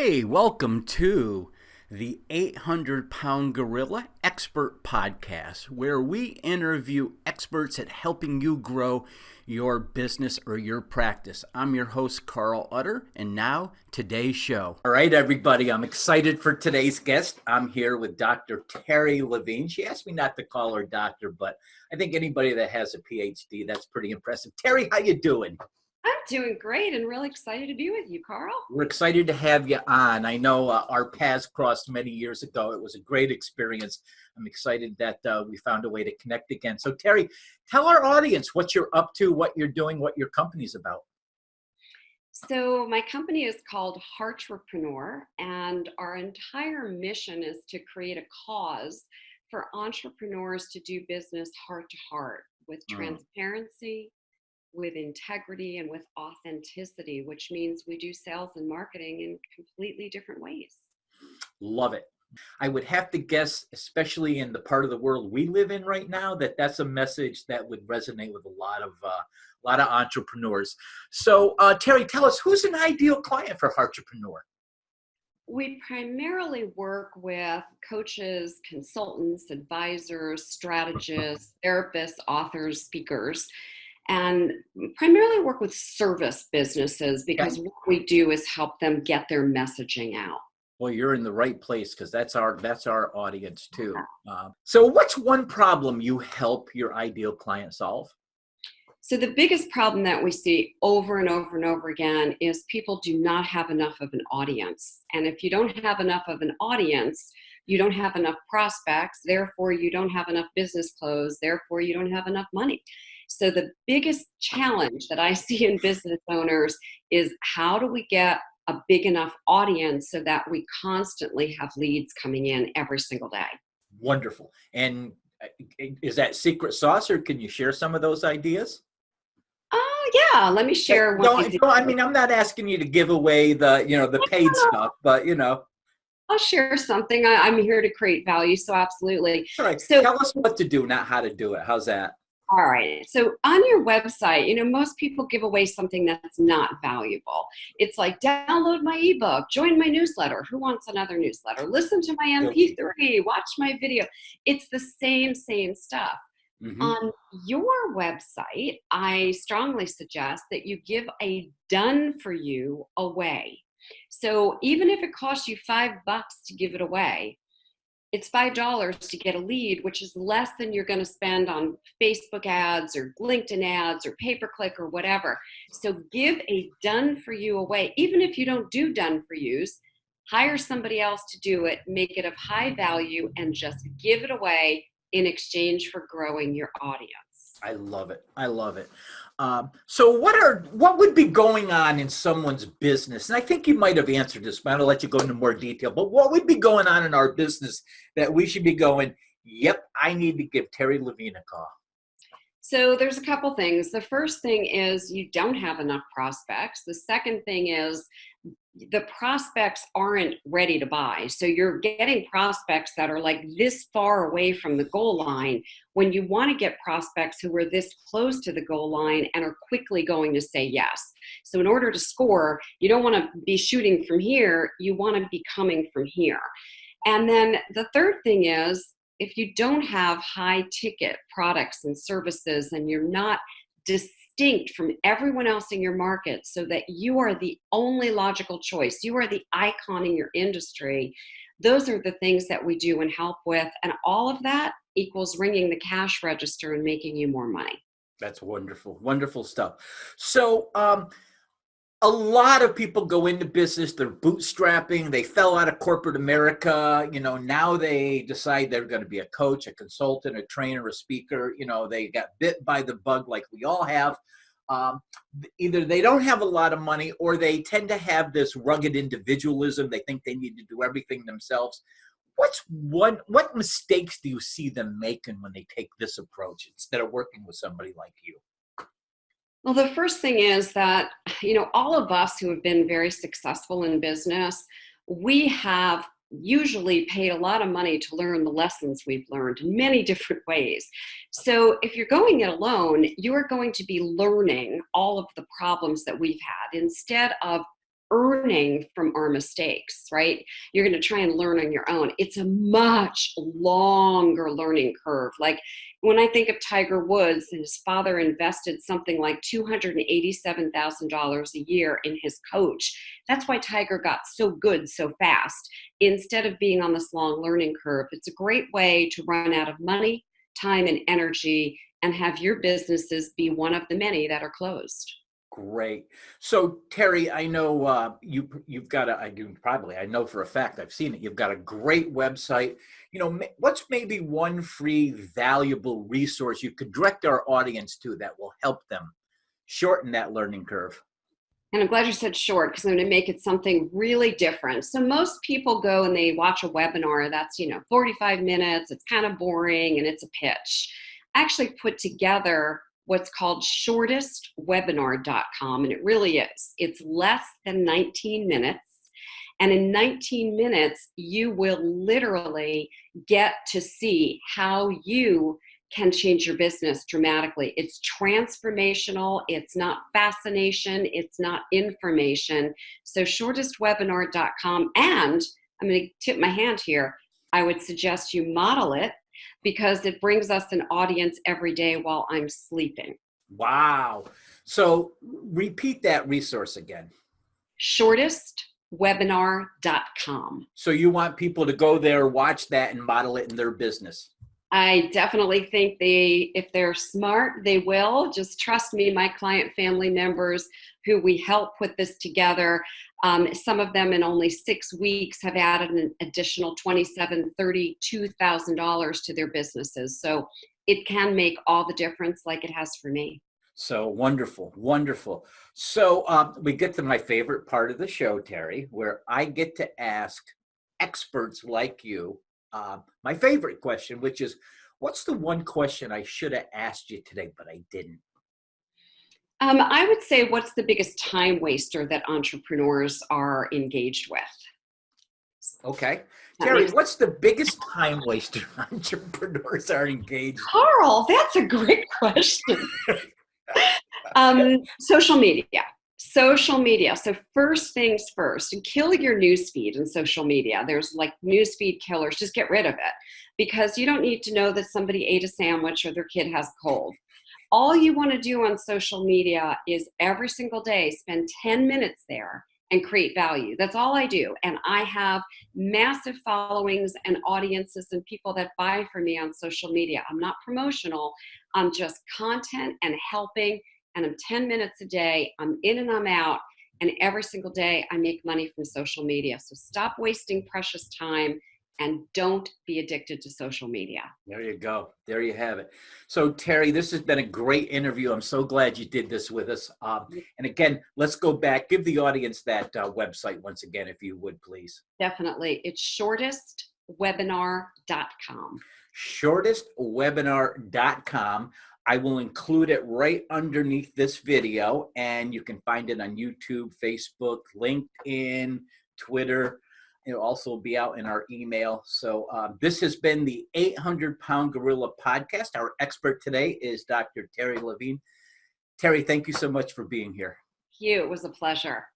Hey, welcome to the 800-Pound Gorilla Expert Podcast, where we interview experts at helping you grow your business or your practice. I'm your host, Carl Utter, and now today's show. All right, everybody, I'm excited for today's guest. I'm here with Dr. Terri Levine. She asked me not to call her doctor, but I think anybody that has a PhD, that's pretty impressive. Terri, how you doing? I'm doing great and really excited to be with you, Carl. We're excited to have you on. I know our paths crossed many years ago. It was a great experience. I'm excited that we found a way to connect again. So Terri, tell our audience what you're up to, what you're doing, what your company's about. So my company is called Heartrepreneur, and our entire mission is to create a cause for entrepreneurs to do business heart to heart with transparency, with integrity, and with authenticity, which means we do sales and marketing in completely different ways. Love it. I would have to guess, especially in the part of the world we live in right now, that that's a message that would resonate with a lot of entrepreneurs. So Terri, tell us, who's an ideal client for Heartrepreneur? We primarily work with coaches, consultants, advisors, strategists, therapists, authors, speakers, and primarily work with service businesses because what we do is help them get their messaging out. Well, you're in the right place because that's our audience too. So what's one problem you help your ideal client solve? So the biggest problem that we see over and over and over again is people do not have enough of an audience. And if you don't have enough of an audience, you don't have enough prospects, therefore you don't have enough business close, therefore you don't have enough money. So the biggest challenge that I see in business owners is how do we get a big enough audience so that we constantly have leads coming in every single day. Wonderful. And is that secret sauce, or can you share some of those ideas? Yeah, let me share one. I mean, I'm not asking you to give away the paid stuff, but I'll share something. I'm here to create value, so absolutely. All right. So tell us what to do, not how to do it. How's that? All right. So on your website, most people give away something that's not valuable. It's like, download my ebook, join my newsletter. Who wants another newsletter? Listen to my MP3, watch my video. It's the same stuff. Mm-hmm. On your website, I strongly suggest that you give a done for you away. So even if it costs you $5 to give it away, it's $5 to get a lead, which is less than you're going to spend on Facebook ads or LinkedIn ads or pay-per-click or whatever. So give a done for you away. Even if you don't do done for yous, hire somebody else to do it, make it of high value, and just give it away in exchange for growing your audience. I love it. I love it. So what would be going on in someone's business? And I think you might have answered this, but I'll let you go into more detail. But what would be going on in our business that we should be going, yep, I need to give Terri Levine a call? So there's a couple things. The first thing is you don't have enough prospects. The second thing is the prospects aren't ready to buy. So you're getting prospects that are like this far away from the goal line when you want to get prospects who are this close to the goal line and are quickly going to say yes. So in order to score, you don't want to be shooting from here. You want to be coming from here. And then the third thing is, if you don't have high ticket products and services and you're not distinct from everyone else in your market so that you are the only logical choice, you are the icon in your industry, those are the things that we do and help with. And all of that equals ringing the cash register and making you more money. That's wonderful. Wonderful stuff. So, a lot of people go into business, they're bootstrapping, they fell out of corporate America, now they decide they're going to be a coach, a consultant, a trainer, a speaker, they got bit by the bug like we all have. Either they don't have a lot of money or they tend to have this rugged individualism. They think they need to do everything themselves. What mistakes do you see them making when they take this approach instead of working with somebody like you? Well, the first thing is that, all of us who have been very successful in business, we have usually paid a lot of money to learn the lessons we've learned in many different ways. So if you're going it alone, you are going to be learning all of the problems that we've had instead of earning from our mistakes, right? You're going to try and learn on your own. It's a much longer learning curve. Like when I think of Tiger Woods, his father invested something like $287,000 a year in his coach. That's why Tiger got so good so fast. Instead of being on this long learning curve, it's a great way to run out of money, time, and energy and have your businesses be one of the many that are closed. Great. So Terri, I know you've got a, I know for a fact, I've seen it. You've got a great website. You know, what's maybe one free valuable resource you could direct our audience to that will help them shorten that learning curve? And I'm glad you said short because I'm going to make it something really different. So most people go and they watch a webinar that's, 45 minutes. It's kind of boring and it's a pitch. I actually put together what's called shortestwebinar.com, and it really is. It's less than 19 minutes. And in 19 minutes, you will literally get to see how you can change your business dramatically. It's transformational. It's not fascination. It's not information. So shortestwebinar.com. And I'm going to tip my hand here. I would suggest you model it because it brings us an audience every day while I'm sleeping. Wow. So repeat that resource again. Shortestwebinar.com. So you want people to go there, watch that, and model it in their business. I definitely think if they're smart, they will. Just trust me, my client family members who we help put this together, some of them in only 6 weeks have added an additional $27,000, $32,000 to their businesses. So it can make all the difference like it has for me. So wonderful, wonderful. So we get to my favorite part of the show, Terri, where I get to ask experts like you my favorite question, which is, what's the one question I should have asked you today, but I didn't? I would say, what's the biggest time waster that entrepreneurs are engaged with? Okay. Terri, what's the biggest time waster entrepreneurs are engaged in? Carl, that's a great question. Social media. Social media. So first things first, kill your newsfeed in social media. There's like newsfeed killers. Just get rid of it because you don't need to know that somebody ate a sandwich or their kid has a cold. All you want to do on social media is every single day spend 10 minutes there and create value. That's all I do. And I have massive followings and audiences and people that buy from me on social media. I'm not promotional. I'm just content and helping. And I'm 10 minutes a day. I'm in and I'm out. And every single day I make money from social media. So stop wasting precious time and don't be addicted to social media. There you go. There you have it. So Terri, this has been a great interview. I'm so glad you did this with us. And again, let's go back. Give the audience that website once again, if you would, please. Definitely. It's shortestwebinar.com. Shortestwebinar.com. I will include it right underneath this video, and you can find it on YouTube, Facebook, LinkedIn, Twitter. It'll also be out in our email. So this has been the 800-Pound Gorilla Podcast. Our expert today is Dr. Terri Levine. Terri, thank you so much for being here. Thank you. It was a pleasure.